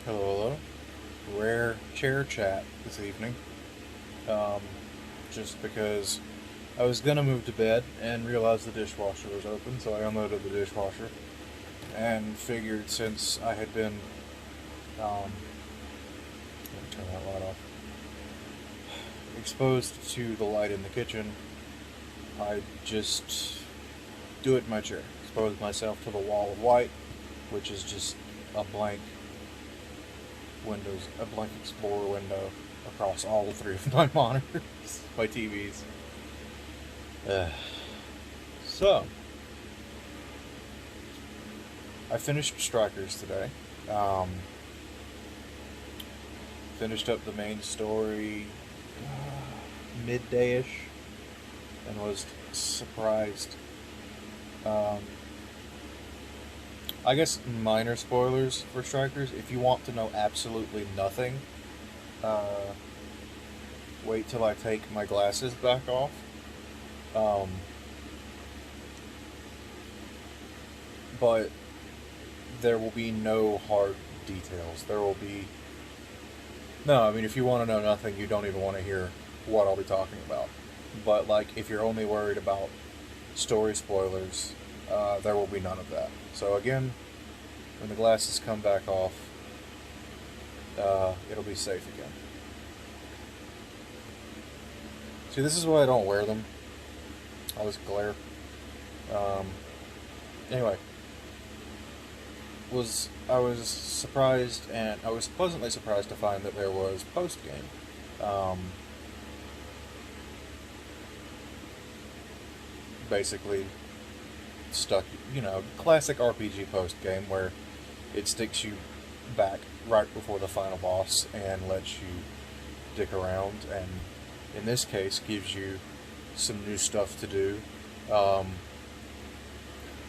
Hello, hello. Rare chair chat this evening. Um, just because I was gonna move to bed and realized the dishwasher was open, so I unloaded the dishwasher and figured since I had been, let me turn that light off, exposed to the light in the kitchen, I'd just do it in my chair. Expose myself to the wall of white, which is just a blank a blank Explorer window across all three of my monitors, my TVs. Uh, so, I finished Strikers today. Um, Finished up the main story midday-ish and was surprised. Um, I guess minor spoilers for Strikers. If you want to know absolutely nothing, uh, wait till I take my glasses back off. Um, but there will be no hard details. There will be. No, I mean, if you want to know nothing, you don't even want to hear what I'll be talking about. But, like, if you're only worried about story spoilers, there will be none of that. So, again, when the glasses come back off, it'll be safe again. See, this is why I don't wear them. All this glare. Um, anyway, I was surprised, and I was pleasantly surprised to find that there was post game. Basically, stuck, classic RPG post game where it sticks you back right before the final boss and lets you dick around, and in this case gives you some new stuff to do.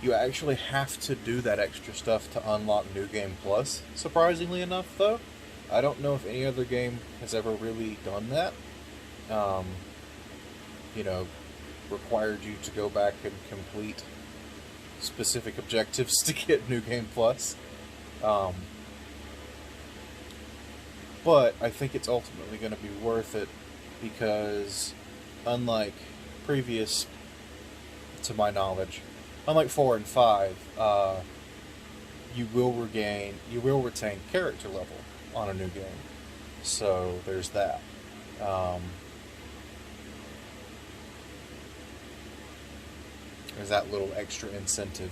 You actually have to do that extra stuff to unlock New Game Plus, surprisingly enough, though. I don't know if any other game has ever really done that. Um, you know, Required you to go back and complete specific objectives to get New Game Plus. Um, but I think it's ultimately going to be worth it because, unlike previous, to my knowledge, unlike 4 and 5, you will retain character level on a new game. So there's that. There's that little extra incentive.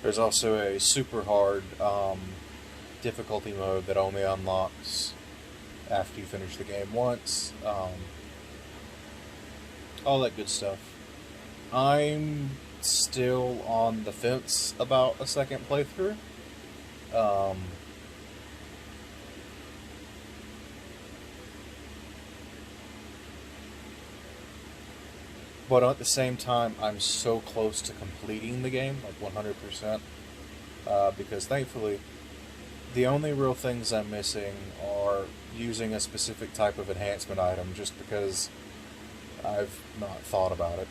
There's also a super hard difficulty mode that only unlocks after you finish the game once. All that good stuff. I'm still on the fence about a second playthrough. But at the same time, I'm so close to completing the game, like 100%, because thankfully, the only real things I'm missing are using a specific type of enhancement item, just because I've not thought about it.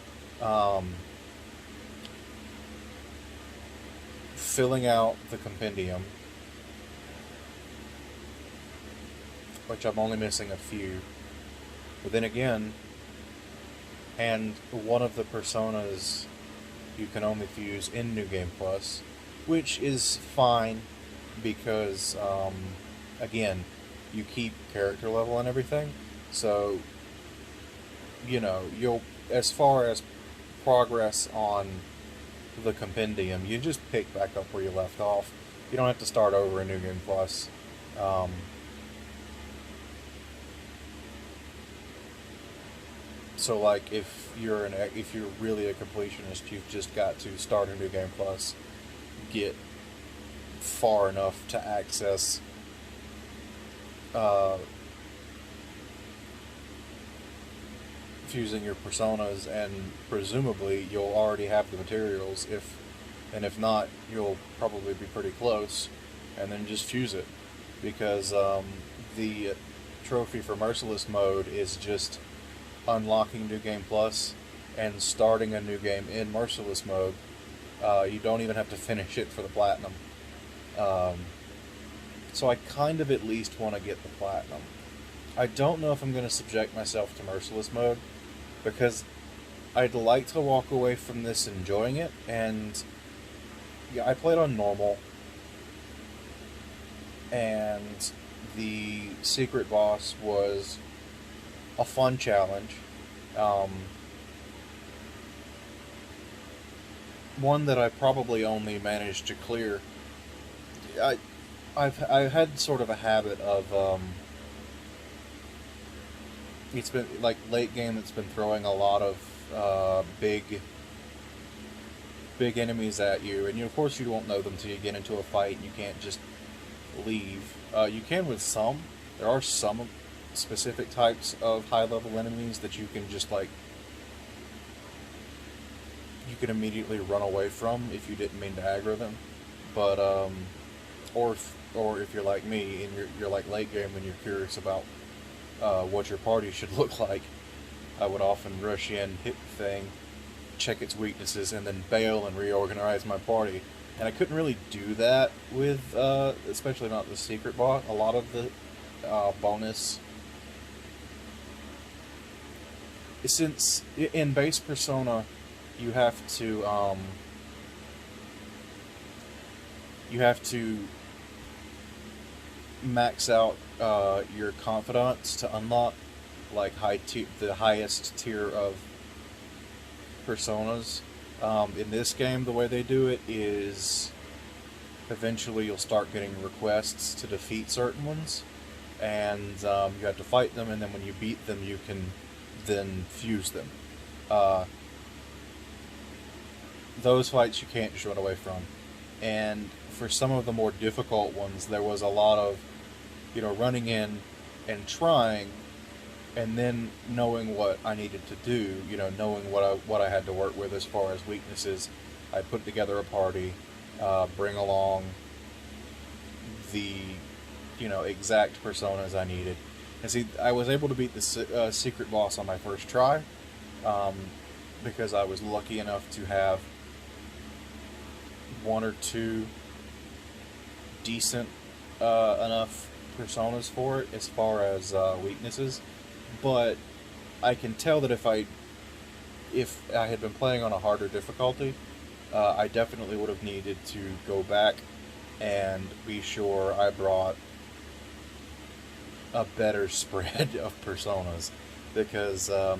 Filling out the compendium, which I'm only missing a few. But then again, and one of the personas you can only fuse in New Game Plus, which is fine because, again, you keep character level and everything, so, you'll, as far as progress on the compendium, you just pick back up where you left off. You don't have to start over in New Game Plus. So, like, if you're really a completionist, you've just got to start a New Game Plus, get far enough to access fusing your personas, and presumably you'll already have the materials. If not, you'll probably be pretty close, and then just fuse it, because the trophy for Merciless mode is just unlocking New Game Plus and starting a new game in Merciless mode. You don't even have to finish it for the Platinum. So I kind of at least want to get the platinum. I don't know if I'm going to subject myself to merciless mode because I'd like to walk away from this enjoying it. And yeah, I played on normal, and the secret boss was a fun challenge. Um, One that I probably only managed to clear. I I've had sort of a habit of it's been like late game. It's been throwing a lot of big enemies at you, and of course you won't know them till you get into a fight. And you can't just leave. You can with some. There are some specific types of high level enemies that you can just like you can immediately run away from if you didn't mean to aggro them. But or if you're like me and you're like late game and you're curious about what your party should look like, I would often rush in, hit the thing, check its weaknesses, and then bail and reorganize my party. And I couldn't really do that with, especially not the secret boss. A lot of the bonus, since in base Persona, you have to max out your confidants to unlock like the highest tier of personas. In this game, the way they do it is eventually you'll start getting requests to defeat certain ones, and you have to fight them, and then when you beat them, you can then fuse them. Uh, those fights you can't just run away from. And for some of the more difficult ones, there was a lot of, running in and trying, and then knowing what I needed to do, knowing what I had to work with as far as weaknesses. I put together a party, bring along the, exact personas I needed. And see, I was able to beat the secret boss on my first try, because I was lucky enough to have one or two decent enough personas for it as far as weaknesses. But I can tell that if I had been playing on a harder difficulty, I definitely would have needed to go back and be sure I brought a better spread of personas, because I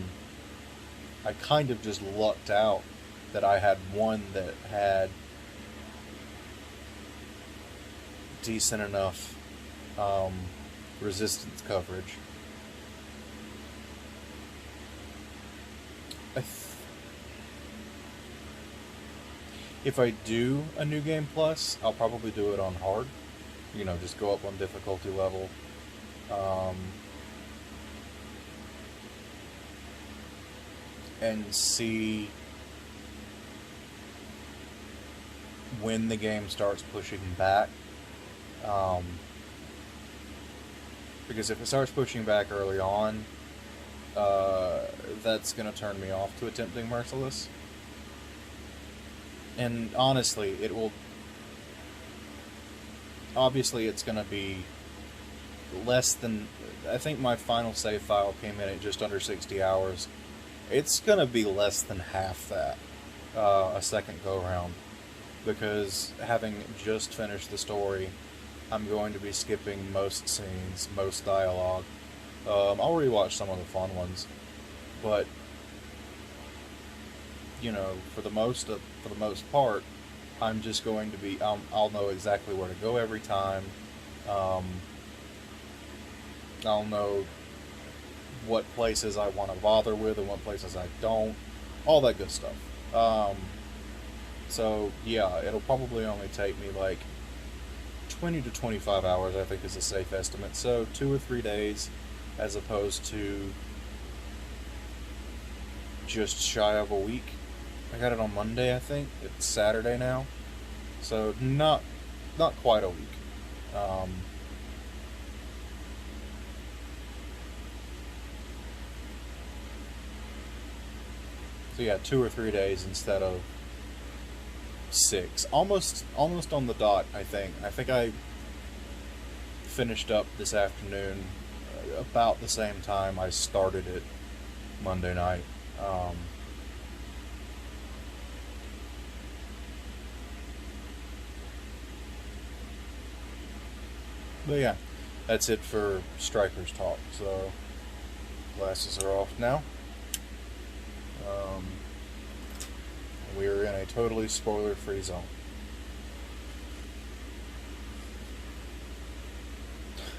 kind of just lucked out that I had one that had decent enough resistance coverage. If I do a New Game Plus, I'll probably do it on hard. Just go up on difficulty level. And see when the game starts pushing back. Because if it starts pushing back early on, that's going to turn me off to attempting Merciless. And honestly, it will... Obviously, it's going to be less than... I think my final save file came in at just under 60 hours. It's going to be less than half that a second go-round. Because having just finished the story, I'm going to be skipping most scenes, most dialogue. I'll rewatch some of the fun ones, but for the most part, I'm just going to be. I'll know exactly where to go every time. I'll know what places I want to bother with and what places I don't. All that good stuff. So yeah, it'll probably only take me like 20 to 25 hours, I think is a safe estimate. So 2 or 3 days, as opposed to just shy of a week. I got it on Monday, I think. It's Saturday now, so not quite a week. So yeah, 2 or 3 days instead of 6. Almost on the dot, I think. finished up this afternoon about the same time I started it Monday night. But yeah, that's it for Strikers talk. So glasses are off now. Um, we're in a totally spoiler-free zone.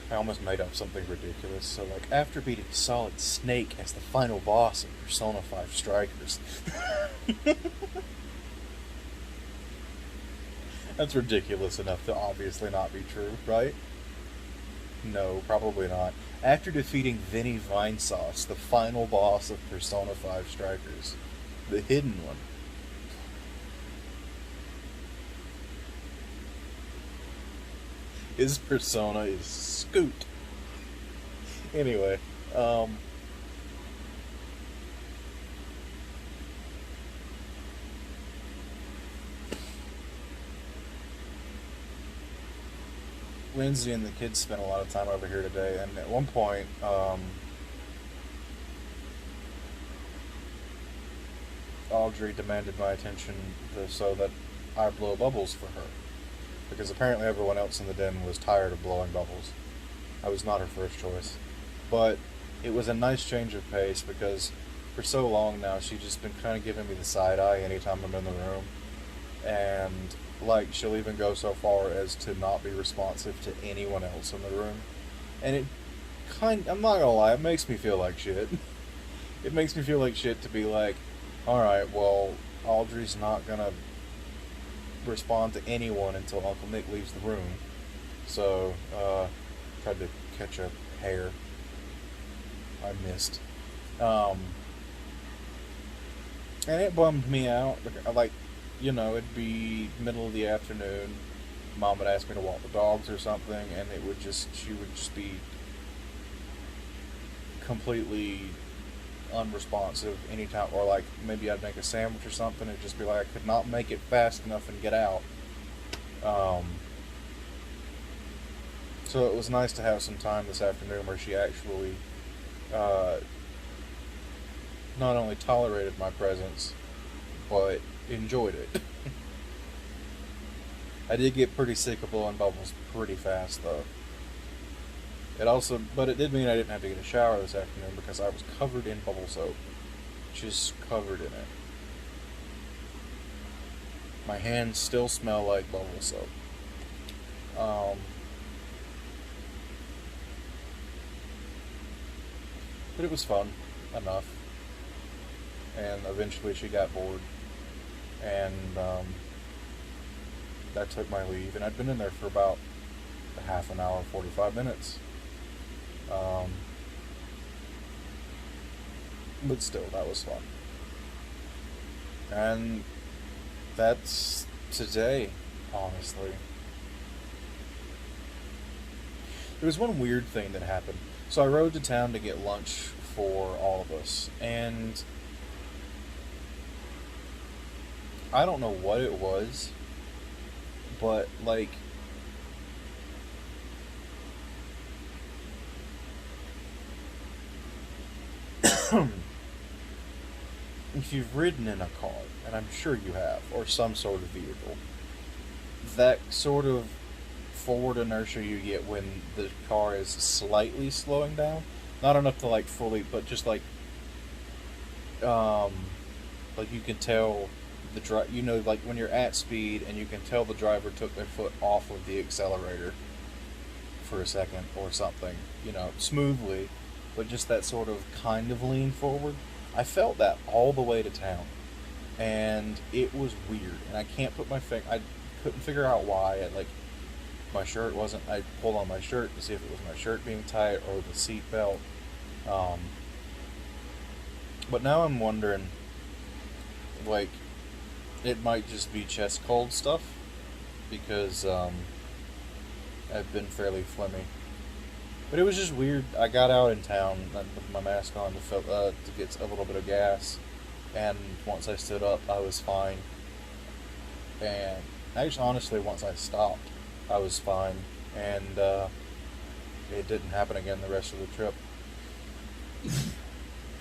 I almost made up something ridiculous. So, like, after beating Solid Snake as the final boss of Persona 5 Strikers. That's ridiculous enough to obviously not be true, right? No, probably not. After defeating Vinny Vinesauce, the final boss of Persona 5 Strikers, the hidden one. His persona is Scoot. Anyway, Lindsay and the kids spent a lot of time over here today, and at one point, Audrey demanded my attention so that I blow bubbles for her. Because apparently everyone else in the den was tired of blowing bubbles. I was not her first choice. But it was a nice change of pace because for so long now she's just been kind of giving me the side eye anytime I'm in the room. And, like, she'll even go so far as to not be responsive to anyone else in the room. And I'm not gonna lie, it makes me feel like shit. It makes me feel like shit to be like, alright, well, Audrey's not gonna respond to anyone until Uncle Nick leaves the room. So, tried to catch a hair. I missed. And it bummed me out. Like, it'd be middle of the afternoon. Mom would ask me to walk the dogs or something, and she would just be completely unresponsive anytime, or like maybe I'd make a sandwich or something, it'd just be like I could not make it fast enough and get out. So it was nice to have some time this afternoon where she actually uh, not only tolerated my presence, but enjoyed it. I did get pretty sick of blowing bubbles pretty fast though. But it did mean I didn't have to get a shower this afternoon because I was covered in bubble soap. Just covered in it. My hands still smell like bubble soap. But it was fun enough. And eventually she got bored. And I took my leave. And I'd been in there for about a half an hour, 45 minutes. But still, that was fun. And that's today, honestly. There was one weird thing that happened. So I rode to town to get lunch for all of us, and I don't know what it was, but like if you've ridden in a car, and I'm sure you have, or some sort of vehicle, that sort of forward inertia you get when the car is slightly slowing down, not enough to like fully, but just like you can tell like when you're at speed and you can tell the driver took their foot off of the accelerator for a second or something, smoothly, but just that sort of kind of lean forward. I felt that all the way to town, and it was weird, and I can't put I couldn't figure out why. My shirt wasn't. I pulled on my shirt to see if it was my shirt being tight or the seat belt. But now I'm wondering, like, it might just be chest cold stuff because I've been fairly phlegmy. But it was just weird. I got out in town with my mask on to get a little bit of gas, and once I stood up, I was fine. And actually, honestly, once I stopped, I was fine. And it didn't happen again the rest of the trip.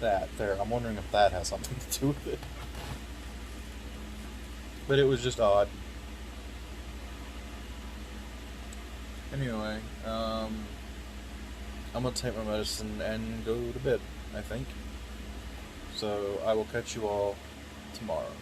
I'm wondering if that has something to do with it. But it was just odd. Anyway, I'm gonna take my medicine and go to bed, I think. So I will catch you all tomorrow.